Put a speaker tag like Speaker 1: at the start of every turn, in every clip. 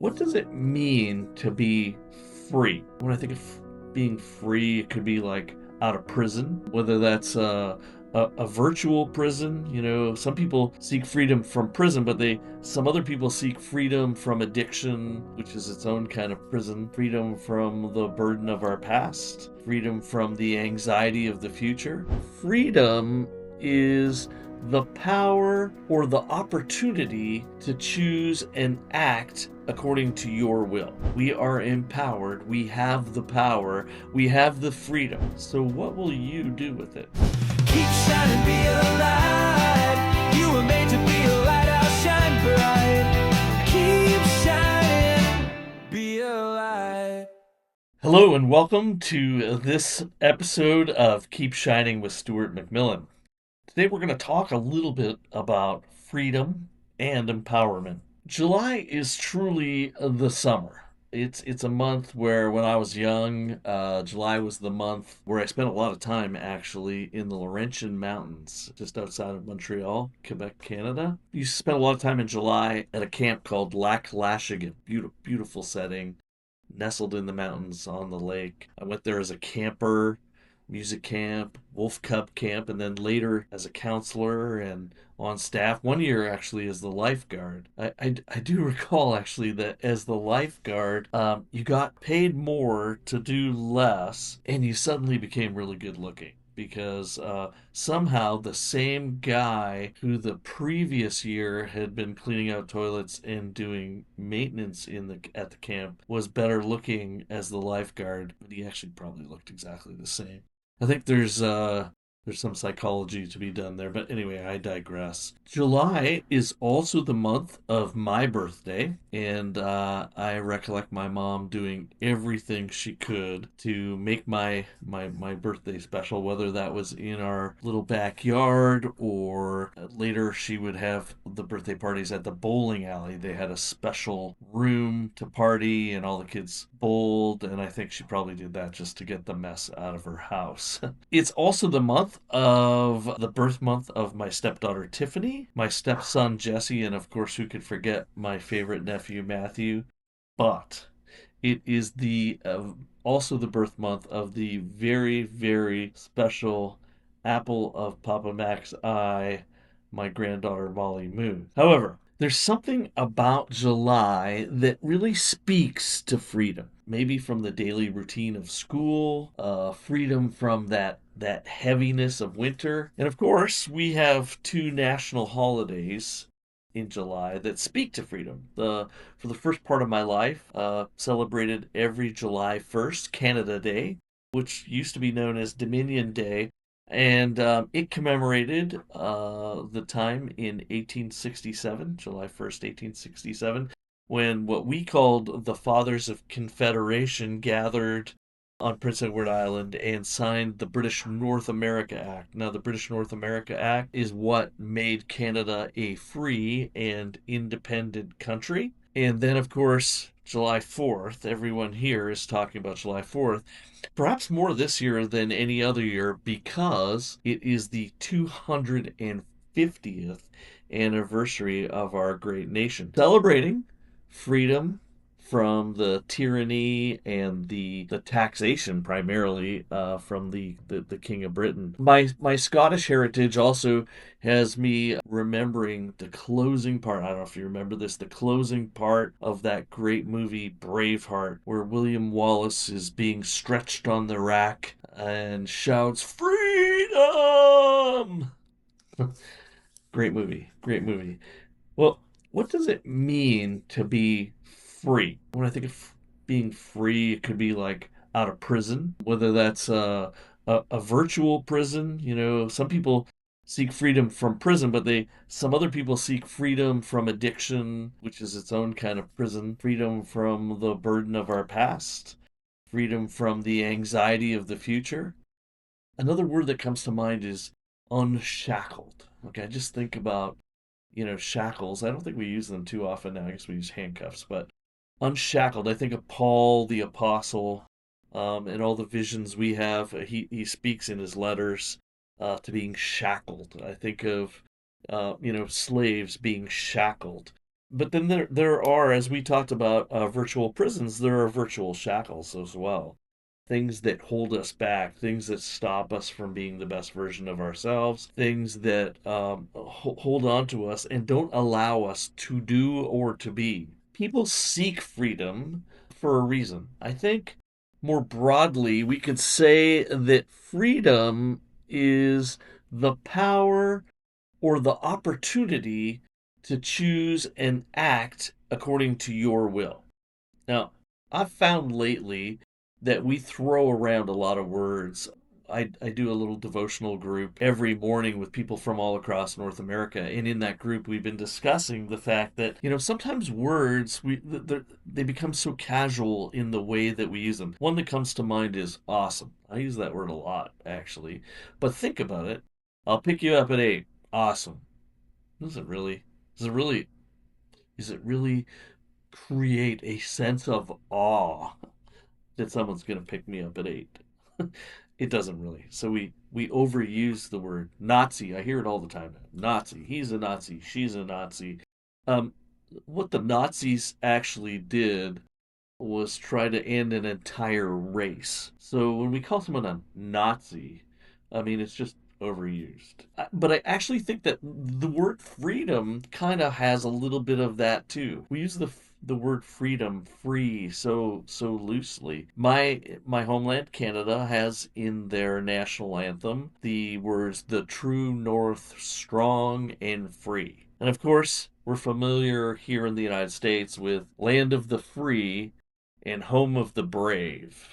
Speaker 1: What does it mean to be free? When I think of being free, it could be like out of prison, whether that's a virtual prison. Some people seek freedom from prison, but some other people seek freedom from addiction, which is its own kind of prison, freedom from the burden of our past, freedom from the anxiety of the future. Freedom is the power or the opportunity to choose and act according to your will. We are empowered. We have the power. We have the freedom. So, what will you do with it?
Speaker 2: Keep shining, be a light. You were made to be a lighthouse, shine bright. Keep shining, be a light.
Speaker 1: Hello, and welcome to this episode of Keep Shining with Stuart MacMillan. Today, we're going to talk a little bit about freedom and empowerment. July is truly the summer. It's a month where, when I was young, July was the month where I spent a lot of time actually in the Laurentian Mountains, just outside of Montreal, Quebec, Canada. You spent a lot of time in July at a camp called Lac Lachigan. Beautiful setting, nestled in the mountains on the lake. I went there as a camper, music camp, wolf cub camp, and then later as a counselor and on staff. One year actually as the lifeguard. I do recall actually that as the lifeguard, you got paid more to do less, and you suddenly became really good looking because somehow the same guy who the previous year had been cleaning out toilets and doing maintenance at the camp was better looking as the lifeguard, but he actually probably looked exactly the same. I think there's some psychology to be done there, but anyway, I digress. July is also the month of my birthday, and I recollect my mom doing everything she could to make my birthday special, whether that was in our little backyard or later she would have the birthday parties at the bowling alley. They had a special room to party, and all the kids bowled, and I think she probably did that just to get the mess out of her house. It's also the birth month of my stepdaughter Tiffany, my stepson Jesse, and of course, who could forget my favorite nephew Matthew. But it is the also the birth month of the very, very special apple of Papa Mac's eye, my granddaughter Molly Moon. However, there's something about July that really speaks to freedom. Maybe from the daily routine of school, freedom from that heaviness of winter. And of course, we have two national holidays in July that speak to freedom. For the first part of my life, celebrated every July 1st, Canada Day, which used to be known as Dominion Day, and it commemorated the time in 1867, July 1st, 1867, when what we called the Fathers of Confederation gathered on Prince Edward Island and signed the British North America Act. Now, the British North America Act is what made Canada a free and independent country. And then, of course, July 4th, everyone here is talking about July 4th, perhaps more this year than any other year because it is the 250th anniversary of our great nation. Celebrating freedom from the tyranny and the taxation primarily from the King of Britain. My Scottish heritage also has me remembering the closing part. I don't know if you remember this, the closing part of that great movie Braveheart, where William Wallace is being stretched on the rack and shouts, "Freedom!" Great movie, great movie. Well, what does it mean to be free? When I think of being free, it could be like out of prison, whether that's a virtual prison. Some people seek freedom from prison, but some other people seek freedom from addiction, which is its own kind of prison, freedom from the burden of our past, freedom from the anxiety of the future. Another word that comes to mind is unshackled. Okay, I just think about shackles. I don't think we use them too often now. I guess we use handcuffs, but unshackled. I think of Paul the apostle, and all the visions we have. He speaks in his letters to being shackled. I think of slaves being shackled. But then there are, as we talked about, virtual prisons. There are virtual shackles as well. Things that hold us back, things that stop us from being the best version of ourselves, things that hold on to us and don't allow us to do or to be. People seek freedom for a reason. I think more broadly, we could say that freedom is the power or the opportunity to choose and act according to your will. Now, I've found lately that we throw around a lot of words. I do a little devotional group every morning with people from all across North America. And in that group, we've been discussing the fact that, sometimes words, they become so casual in the way that we use them. One that comes to mind is awesome. I use that word a lot, actually. But think about it. I'll pick you up at 8. Awesome. Does it really? Does it really? Does it really create a sense of awe that someone's going to pick me up at 8? It doesn't really. So we overuse the word Nazi. I hear it all the time. Nazi. He's a Nazi. She's a Nazi. Um, what the Nazis actually did was try to end an entire race. So when we call someone a Nazi, I mean, it's just overused. But I actually think that the word freedom kind of has a little bit of that too. We use the word freedom, free, so loosely. My homeland, Canada, has in their national anthem the words "the true north, strong and free." And of course, we're familiar here in the United States with land of the free and home of the brave.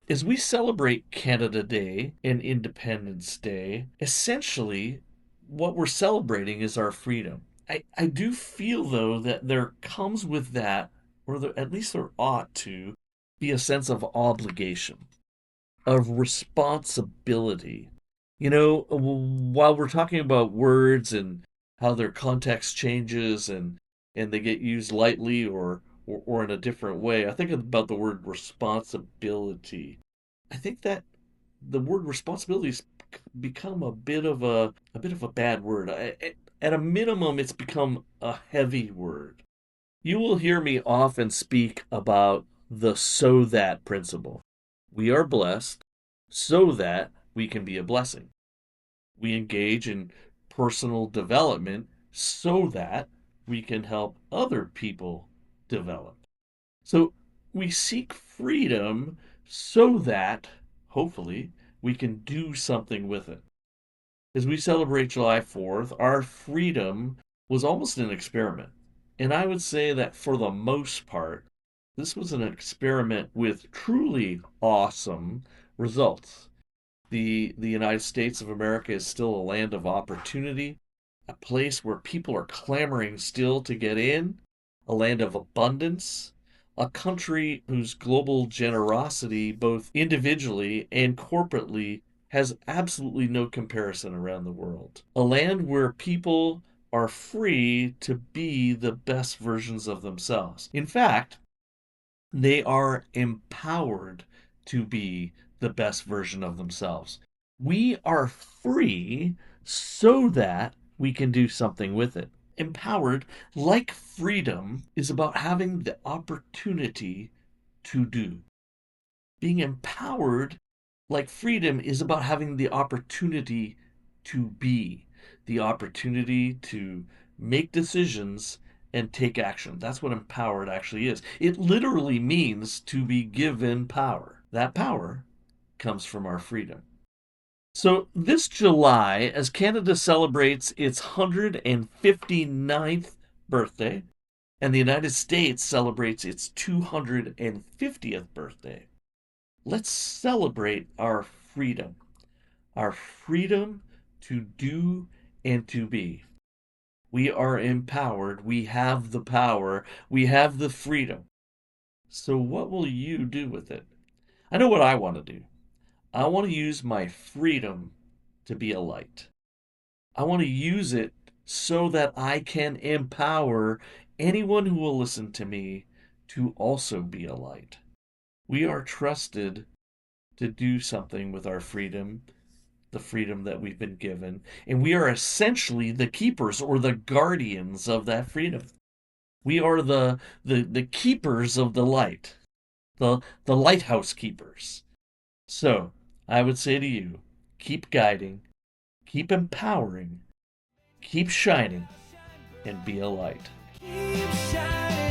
Speaker 1: As we celebrate Canada Day and Independence Day, essentially what we're celebrating is our freedom. I do feel, though, that there comes with that, or there, at least there ought to, be a sense of obligation, of responsibility. While we're talking about words and how their context changes and they get used lightly or in a different way, I think about the word responsibility. I think that the word responsibility has become a bit of a bad word. At a minimum, it's become a heavy word. You will hear me often speak about the so that principle. We are blessed so that we can be a blessing. We engage in personal development so that we can help other people develop. So we seek freedom so that, hopefully, we can do something with it. As we celebrate July 4th, our freedom was almost an experiment. And I would say that for the most part, this was an experiment with truly awesome results. The United States of America is still a land of opportunity, a place where people are clamoring still to get in, a land of abundance, a country whose global generosity, both individually and corporately, has absolutely no comparison around the world. A land where people are free to be the best versions of themselves. In fact, they are empowered to be the best version of themselves. We are free so that we can do something with it. Empowered, like freedom, is about having the opportunity to do. Being empowered, like freedom, is about having the opportunity to be, the opportunity to make decisions and take action. That's what empowered actually is. It literally means to be given power. That power comes from our freedom. So, this July, as Canada celebrates its 159th birthday, and the United States celebrates its 250th birthday, let's celebrate our freedom to do and to be. We are empowered. We have the power. We have the freedom. So, what will you do with it? I know what I want to do. I want to use my freedom to be a light. I want to use it so that I can empower anyone who will listen to me to also be a light. We are trusted to do something with our freedom, the freedom that we've been given, and we are essentially the keepers or the guardians of that freedom. We are the keepers of the light, the lighthouse keepers. So I would say to you, keep guiding, keep empowering, keep shining, and be a light.
Speaker 2: Keep shining.